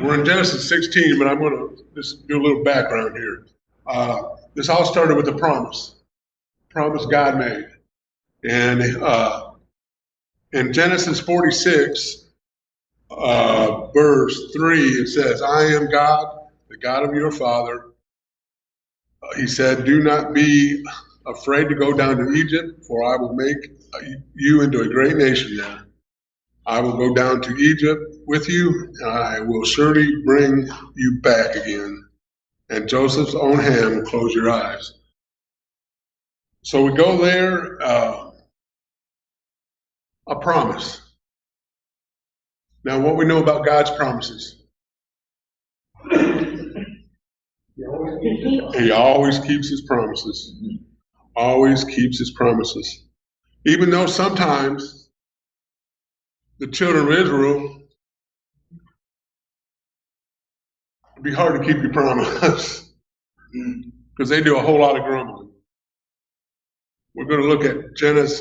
We're in Genesis 16, but I'm going to just do a little background here. This all started with a promise God made. And in Genesis 46, verse 3, it says, I am God, the God of your father. He said, do not be afraid to go down to Egypt, for I will make you into a great nation there. I will go down to Egypt with you, and I will surely bring you back again. And Joseph's own hand will close your eyes. So we go there, a promise. Now, what we know about God's promises? He always keeps his promises. Always keeps his promises. Even though sometimes the children of Israel, it'd be hard to keep your promise because they do a whole lot of grumbling. We're going to look at Exodus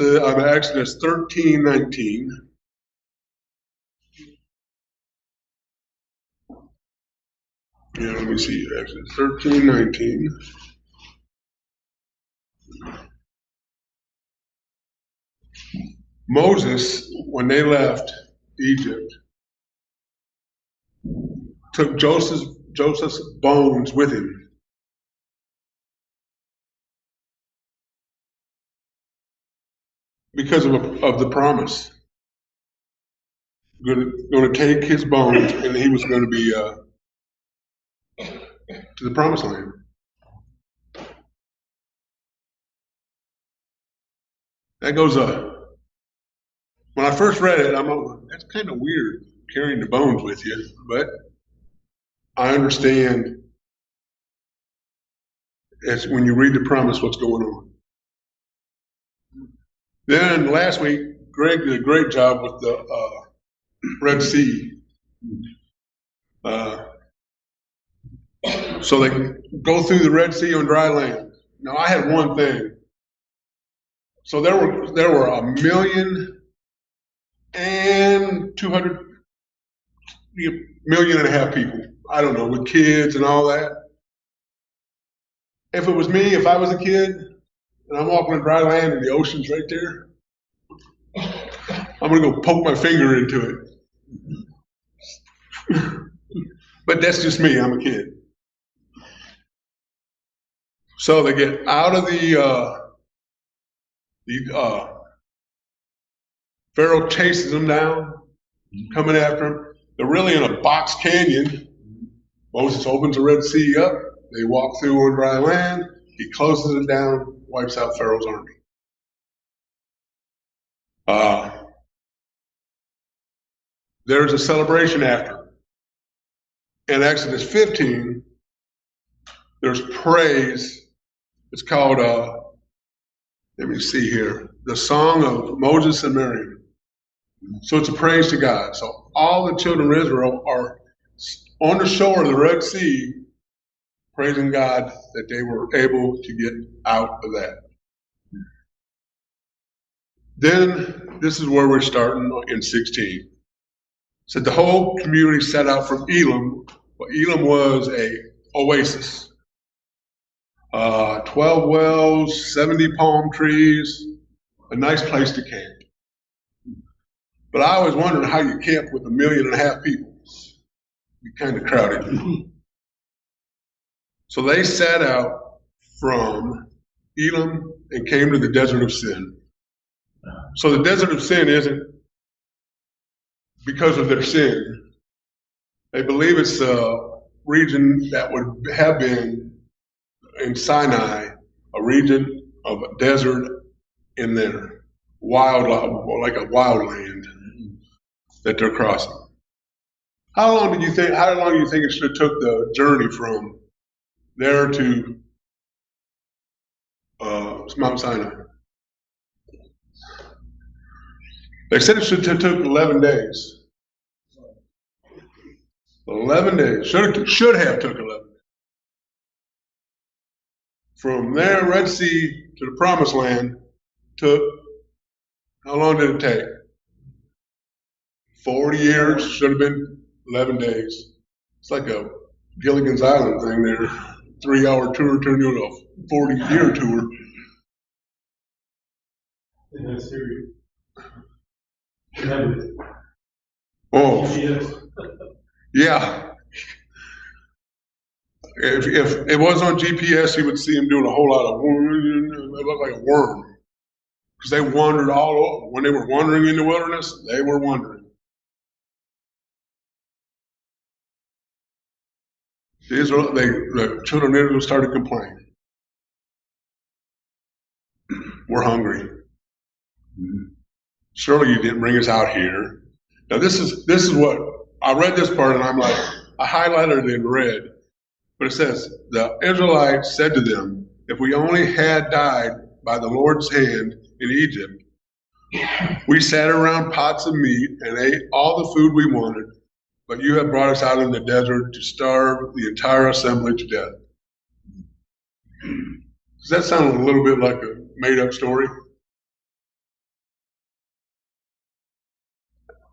13:19. Yeah, let me see. Exodus 13:19. Moses, when they left Egypt, took Joseph's bones with him. Because of the promise. Going to take his bones, and he was going to be to the promised land. That goes when I first read it, I'm like, that's kind of weird carrying the bones with you, but I understand it's when you read the promise what's going on. Then last week, Greg did a great job with the Red Sea. So they go through the Red Sea on dry land. Now I had one thing. So there were 1,200,000 people. I don't know, with kids and all that. If it was me, if I was a kid, and I'm walking on dry land and the ocean's right there, I'm going to go poke my finger into it. But that's just me. I'm a kid. So they get out of the Pharaoh chases them down, coming after them. They're really in a box canyon. Moses opens the Red Sea up. They walk through on dry land. He closes it down, wipes out Pharaoh's army. There's a celebration after. In Exodus 15, there's praise. It's called, let me see here, the Song of Moses and Miriam. So it's a praise to God. So all the children of Israel are on the shore of the Red Sea, praising God that they were able to get out of that. Then this is where we're starting in 16. So the whole community set out from Elim. Well, Elim was a oasis. 12 wells, 70 palm trees, a nice place to camp. But I always wondered how you camp with 1.5 million people. Be kind of crowded. So they set out from Elim and came to the desert of Sin. So the desert of Sin isn't because of their sin. They believe it's a region that would have been in Sinai, a region of a desert in there, like a wild land that they're crossing. How long do you think it should have took the journey from there to Mount Sinai? They said it should have took 11 days. 11 days. Should have took 11 days. From there, Red Sea to the Promised Land took, how long did it take? 40 years. Should have been 11 days. It's like a Gilligan's Island thing there. 3-hour tour turned into a 40-year tour. And that's serious. Oh, yeah. If it was on GPS, you would see him doing a whole lot of it looked like a worm. Because they wandered all over. When they were wandering in the wilderness, they were wandering. The children of Israel started complaining. We're hungry. Surely you didn't bring us out here. Now this is what I read this part and I'm like, I highlighted it in red. But it says, the Israelites said to them, if we only had died by the Lord's hand in Egypt, we sat around pots of meat and ate all the food we wanted, but you have brought us out in the desert to starve the entire assembly to death. Does that sound a little bit like a made-up story?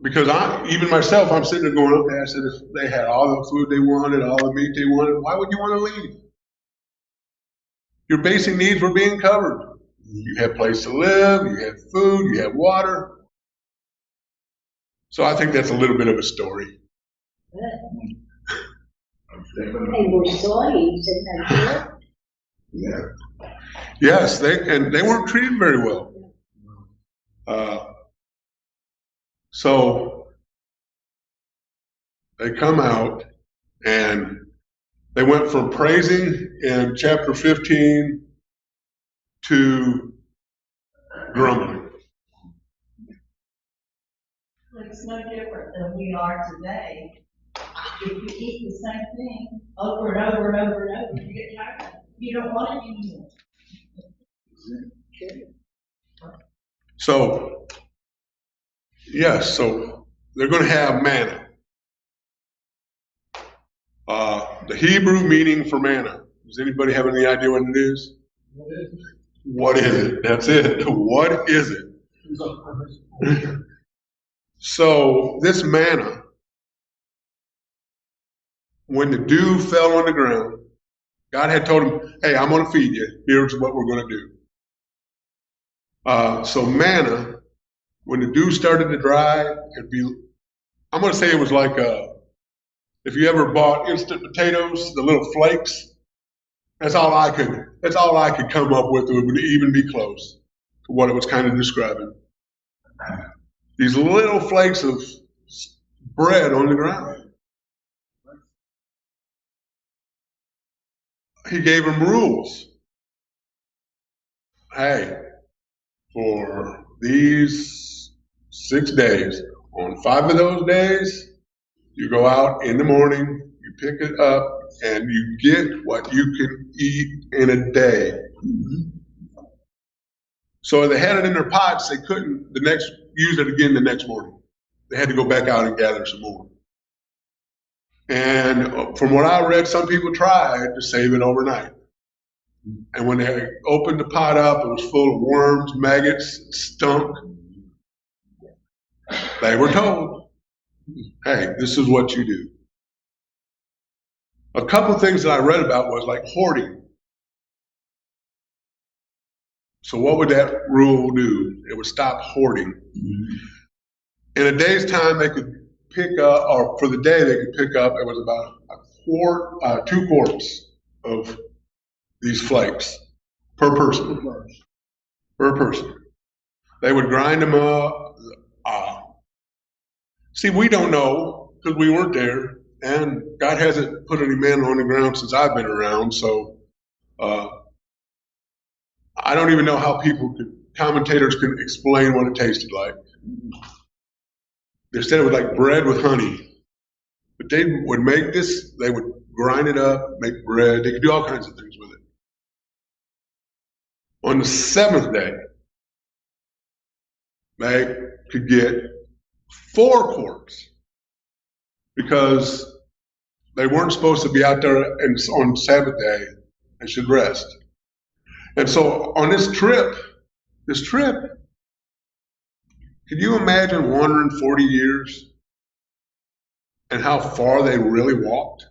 Because even myself, I'm sitting there going, okay, I said, if they had all the food they wanted, all the meat they wanted, why would you want to leave? Your basic needs were being covered. You had a place to live, you had food, you had water. So I think that's a little bit of a story. They were slaves in that. Yeah. Yes, they weren't treated very well. So they come out and they went from praising in chapter 15 to grumbling. It's no different than we are today. If you eat the same thing over and over and over and over, you get tired of it. You don't want it anymore. So, yes, so they're going to have manna. The Hebrew meaning for manna. Does anybody have any idea what it is? What is it? That's it. What is it? So this manna, when the dew fell on the ground, God had told him, hey, I'm going to feed you. Here's what we're going to do. So manna, when the dew started to dry, I'm going to say it was like if you ever bought instant potatoes, the little flakes, that's all I could come up with. It would even be close to what it was kind of describing. These little flakes of bread on the ground. He gave them rules. Hey, for these 6 days, on 5 of those days, you go out in the morning, you pick it up, and you get what you can eat in a day. So they had it in their pots, they couldn't use it again the next morning. They had to go back out and gather some more. And from what I read, some people tried to save it overnight. And when they opened the pot up, it was full of worms, maggots, it stunk. They were told, hey, this is what you do. A couple things that I read about was like hoarding. So what would that rule do? It would stop hoarding. In a day's time, they could pick up, or for the day they could pick up, it was about 2 quarts of these flakes per person. Per person. They would grind them up. See, we don't know because we weren't there, and God hasn't put any manna on the ground since I've been around, so I don't even know how commentators can explain what it tasted like. They said it was like bread with honey. But they would make this, they would grind it up, make bread. They could do all kinds of things with it. On the 7th day, they could get 4 quarts because they weren't supposed to be out there on Sabbath day and should rest. And so on this trip, can you imagine wandering 40 years and how far they really walked?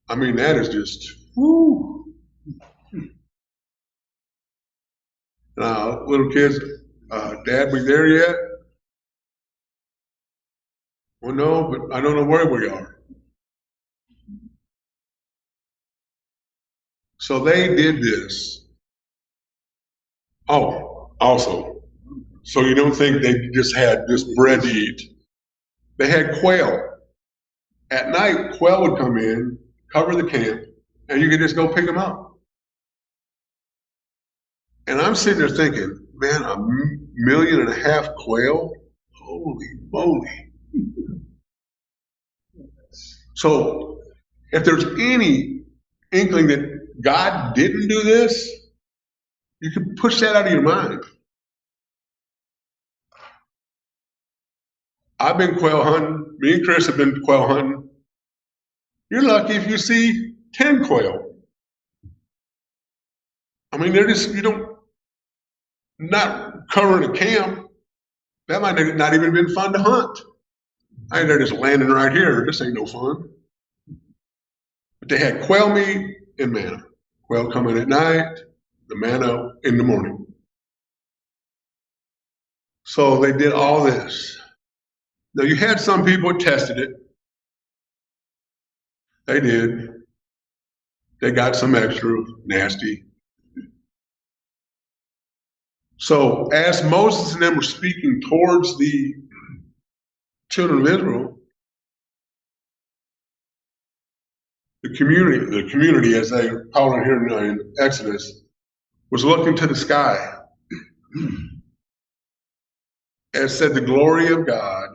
I mean, that is just, whoo. Now, little kids, Dad, we there yet? Well, no, but I don't know where we are. So they did this. Oh, also, so you don't think they just had this bread to eat. They had quail. At night, quail would come in, cover the camp, and you could just go pick them up. And I'm sitting there thinking, man, 1.5 million quail? Holy moly. So if there's any inkling that God didn't do this, you can push that out of your mind. I've been quail hunting. Me and Chris have been quail hunting. You're lucky if you see 10 quail. I mean, they're just, not covering a camp. That might have not even been fun to hunt. I mean, they're just landing right here. This ain't no fun. But they had quail meat and manna. Quail coming at night, the manna in the morning. So they did all this. Now you had some people who tested it. They did. They got some extra nasty. So as Moses and them were speaking towards the children of Israel, the community, as they call it here in Exodus, was looking to the sky. And said the glory of God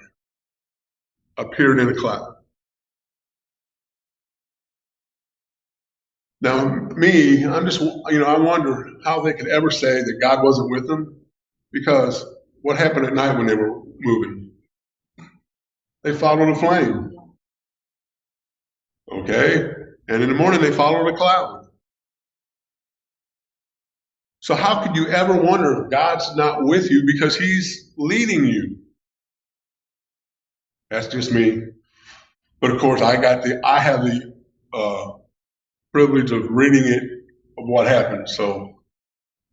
appeared in a cloud. Now, me, I'm just, I wonder how they could ever say that God wasn't with them, because what happened at night when they were moving? They followed a flame. Okay? And in the morning, they followed a cloud. So how could you ever wonder if God's not with you because he's leading you? That's just me. But of course, I have the privilege of reading it, of what happened. So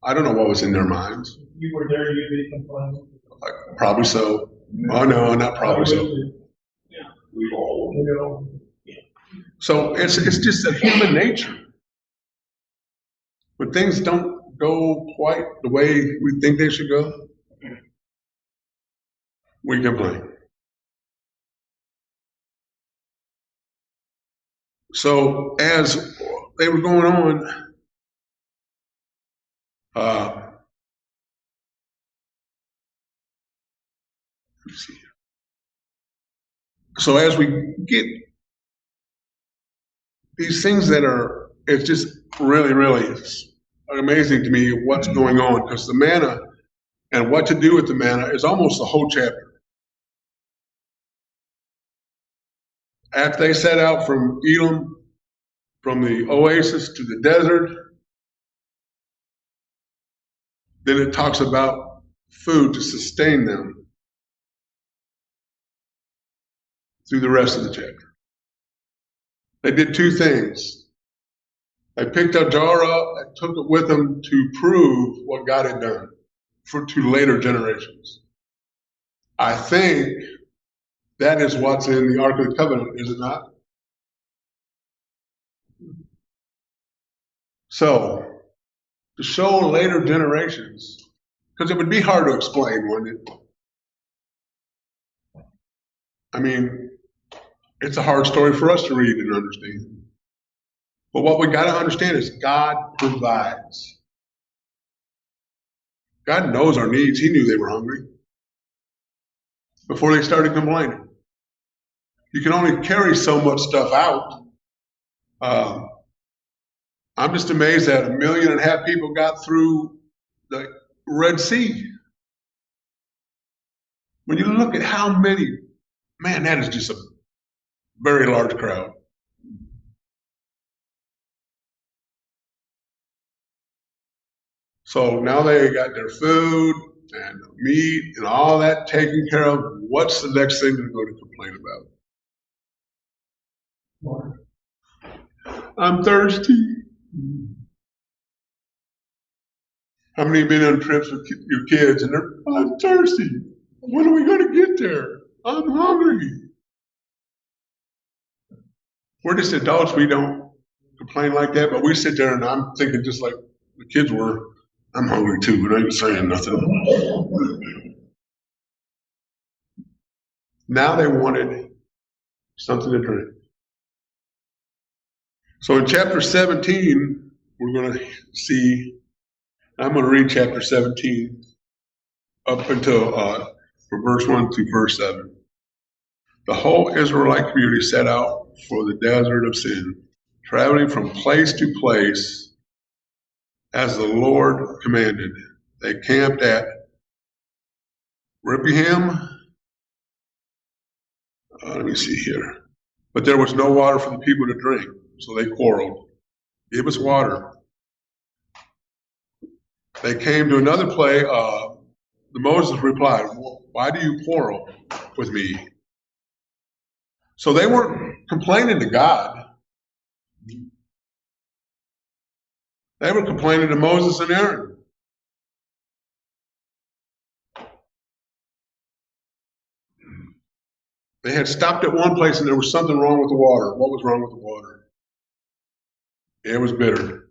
I don't know what was in their minds. You were there, you'd be complaining. Probably so. Oh no, not probably so. Yeah. We all, So it's just a human nature. When things don't go quite the way we think they should go, we complain. So as they were going on, let's see. So as we get these things it's just really, really amazing to me what's going on, because the manna and what to do with the manna is almost the whole chapter. After they set out from Elim, from the oasis to the desert, then it talks about food to sustain them through the rest of the chapter. They did two things. They picked a jar up and took it with them to prove what God had done to later generations. I think that is what's in the Ark of the Covenant, is it not? So, to show later generations, because it would be hard to explain, wouldn't it? I mean, it's a hard story for us to read and understand. But what we got to understand is God provides. God knows our needs. He knew they were hungry before they started complaining. You can only carry so much stuff out. I'm just amazed that 1.5 million people got through the Red Sea. When you look at how many, man, that is just a very large crowd. So now they got their food, and meat and all that taken care of, what's the next thing they're going to complain about? I'm thirsty. How many have been on trips with your kids and I'm thirsty. When are we going to get there? I'm hungry. We're just adults. We don't complain like that, but we sit there and I'm thinking just like the kids were, I'm hungry too, but I ain't saying nothing. Now they wanted something to drink. So in chapter 17, we're going to see, I'm going to read chapter 17 up until from verse 1 to verse 7. The whole Israelite community set out for the desert of sin, traveling from place to place as the Lord commanded. They camped at Rephidim. Let me see here. But there was no water for the people to drink, so they quarreled. Give us water. They came to another place. Moses replied, why do you quarrel with me? So they weren't complaining to God. They were complaining to Moses and Aaron. They had stopped at one place and there was something wrong with the water. What was wrong with the water? It was bitter.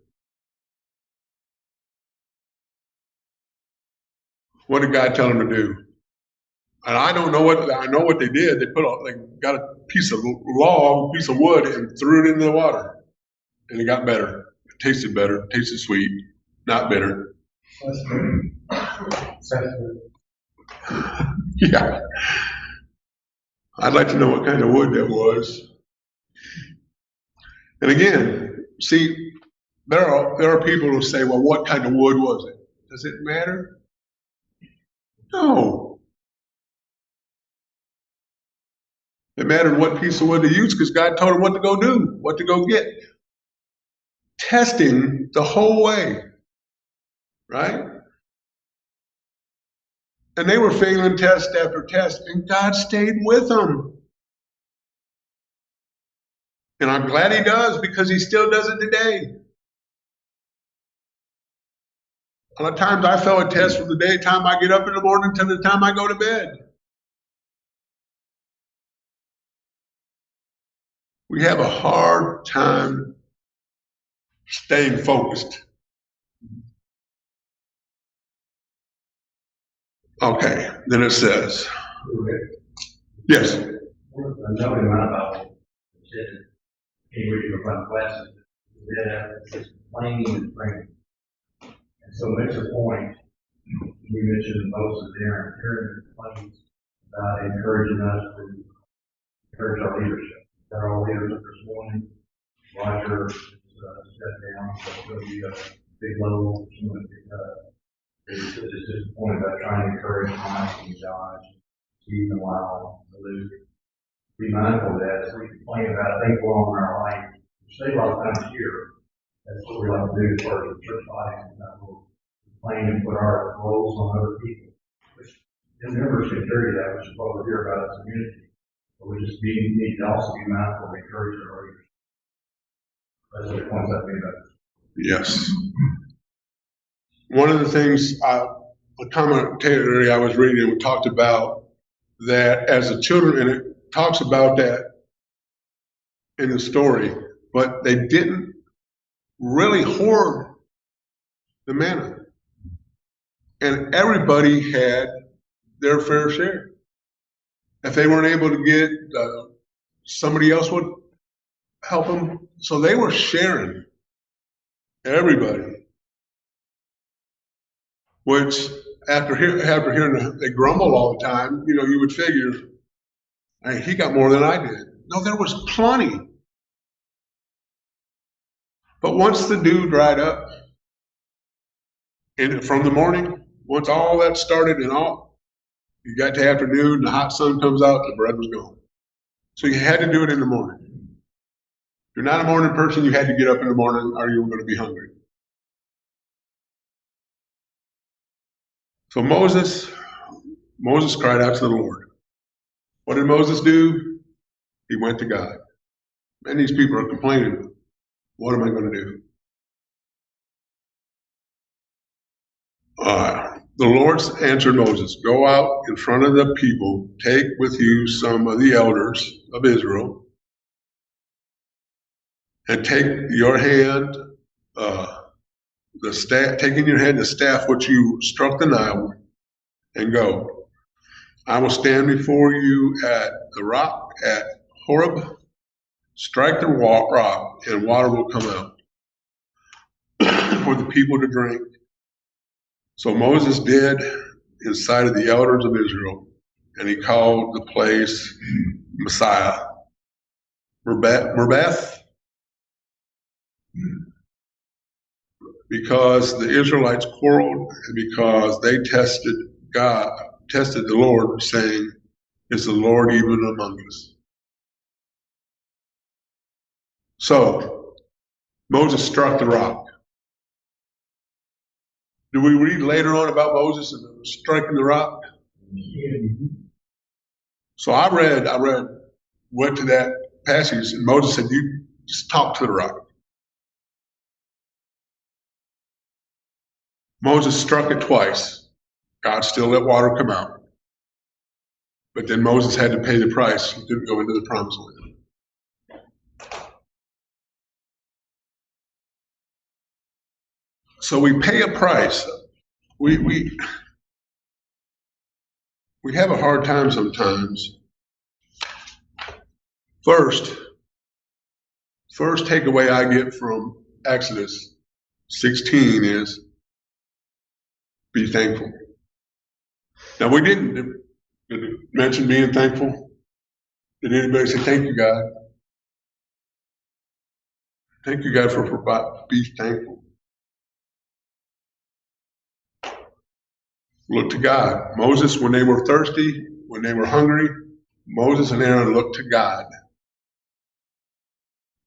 What did God tell them to do? And I don't know what, I know what they did. They got a piece of log, a piece of wood and threw it in the water. And it got better. It tasted better. It tasted sweet. Not bitter. Yeah. I'd like to know what kind of wood that was. And again, see, there are people who say, well, what kind of wood was it? Does it matter? No. It mattered what piece of wood to use because God told them what to go do, what to go get. Testing the whole way, right? And they were failing test after test, and God stayed with them. And I'm glad he does because he still does it today. A lot of times I fail a test from the time I get up in the morning to the time I go to bed. We have a hard time staying focused. Okay, then it says, yes. Knowing about Hebrew from classes, it's plain and frank. And so makes a point. We mentioned Moses there, Aaron complains about encouraging us to encourage our leadership. They're all leaders this morning. Roger stepped down, so it's going to be a big level. It's just a point about trying to encourage Mike and Josh, Stephen, Lyle, Luke. Be mindful of that. So we complain about things going on in our life. We stay a lot of times here. That's what we like to do as part of the church body. We'll complain and put our roles on other people. Which the members can carry that, which is what we're here about as a community. But we just need to also be mindful of encouraging our leaders. That's what the points I've made about this. Yes. One of the things, a commentary I was reading, we talked about that as the children, and it talks about that in the story, but they didn't really hoard the manna. And everybody had their fair share. If they weren't able to get, somebody else would help them. So they were sharing, everybody. Which after hearing they grumble all the time, you would figure, hey, he got more than I did. No, there was plenty. But once the dew dried up, and from the morning, once all that started and all, you got to afternoon, the hot sun comes out, the bread was gone. So you had to do it in the morning. If you're not a morning person, you had to get up in the morning or you were going to be hungry. So Moses cried out to the Lord. What did Moses do? He went to God. And these people are complaining. What am I going to do? The Lord answered Moses, go out in front of the people, take with you some of the elders of Israel, and take your hand, take in your hand the staff which you struck the Nile, and go. I will stand before you at the rock at Horeb, strike the rock, and water will come out for the people to drink. So Moses did in sight of the elders of Israel, and he called the place Messiah, Merbeth, because the Israelites quarreled and because they tested the Lord, saying, is the Lord even among us? So Moses struck the rock. Do we read later on about Moses and striking the rock? So I went to that passage, and Moses said, you just talk to the rock. Moses struck it twice. God still let water come out. But then Moses had to pay the price. He couldn't go into the promised land. So we pay a price. We have a hard time sometimes. First takeaway I get from Exodus 16 is be thankful. Now we did it mention being thankful? Did anybody say thank you, God? Thank you, God, for providing. Be thankful. Look to God. Moses, when they were thirsty, when they were hungry, Moses and Aaron looked to God.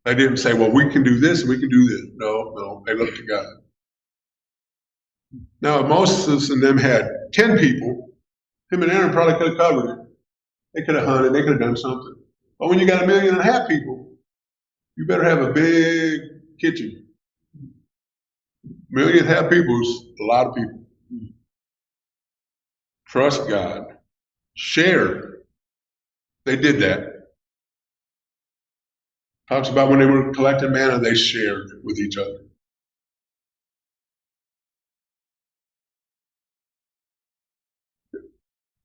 They didn't say, well, we can do this and we can do this. No, they looked to God. Now, if Moses and them had 10 people, him and Aaron probably could have covered it. They could have hunted, they could have done something. But when you got 1.5 million people, you better have a big kitchen. 1.5 million people is a lot of people. Trust God. Share. They did that. Talks about when they were collecting manna, they shared with each other.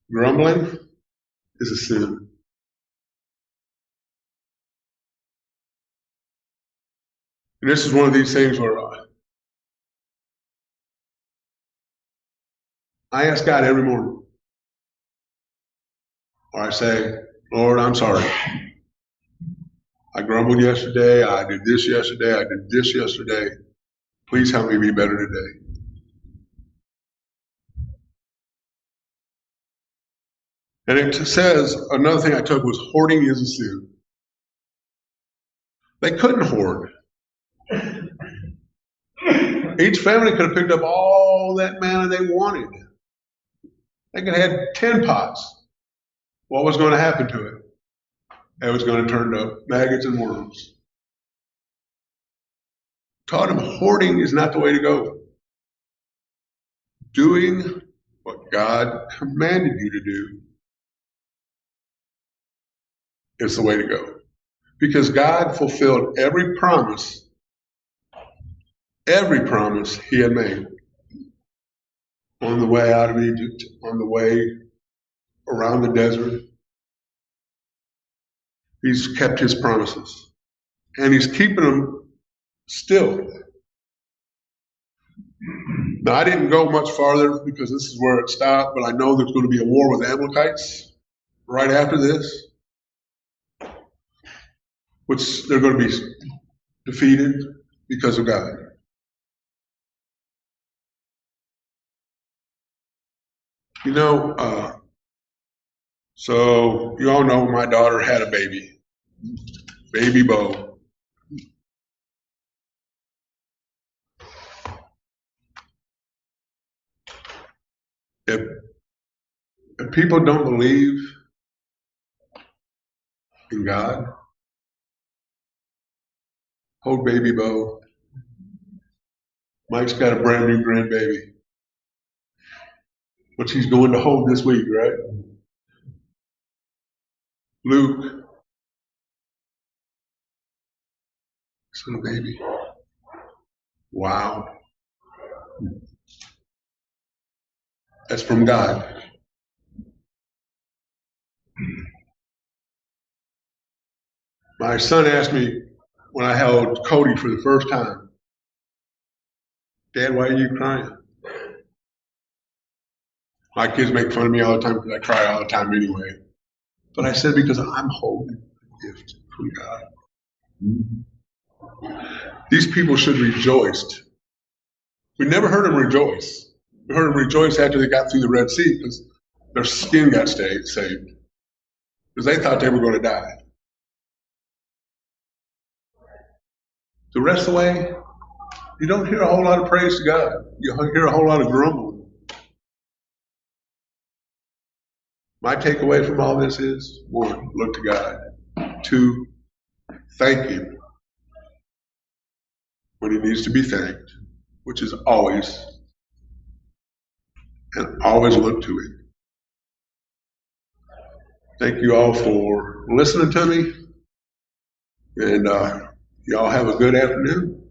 Grumbling is a sin. And this is one of these things where I ask God every morning, or I say, Lord, I'm sorry. I grumbled yesterday. I did this yesterday. I did this yesterday. Please help me be better today. And it says, another thing I took was hoarding is a sin. They couldn't hoard. Each family could have picked up all that manna they wanted. They could have had 10 pots. What was going to happen to it? It was going to turn to maggots and worms. Taught them hoarding is not the way to go. Doing what God commanded you to do is the way to go. Because God fulfilled every promise he had made. On the way out of Egypt, on the way around the desert. He's kept his promises. And he's keeping them still. Now, I didn't go much farther because this is where it stopped, but I know there's going to be a war with Amalekites right after this, which they're going to be defeated because of God. So you all know my daughter had a baby Bo. if people don't believe in God, hold baby Bo. Mike's got a brand new grandbaby, which he's going to hold this week, right? Luke, son of baby. Wow. That's from God. My son asked me when I held Cody for the first time, Dad, why are you crying? My kids make fun of me all the time because I cry all the time anyway. But I said, because I'm holding a gift from God. These people should have rejoiced. We never heard them rejoice. We heard them rejoice after they got through the Red Sea because their skin got saved. Because they thought they were going to die. The rest of the way, you don't hear a whole lot of praise to God. You hear a whole lot of grumbling. My takeaway from all this is, 1, look to God. 2, thank Him when He needs to be thanked, which is always, and always look to Him. Thank you all for listening to me, and y'all have a good afternoon.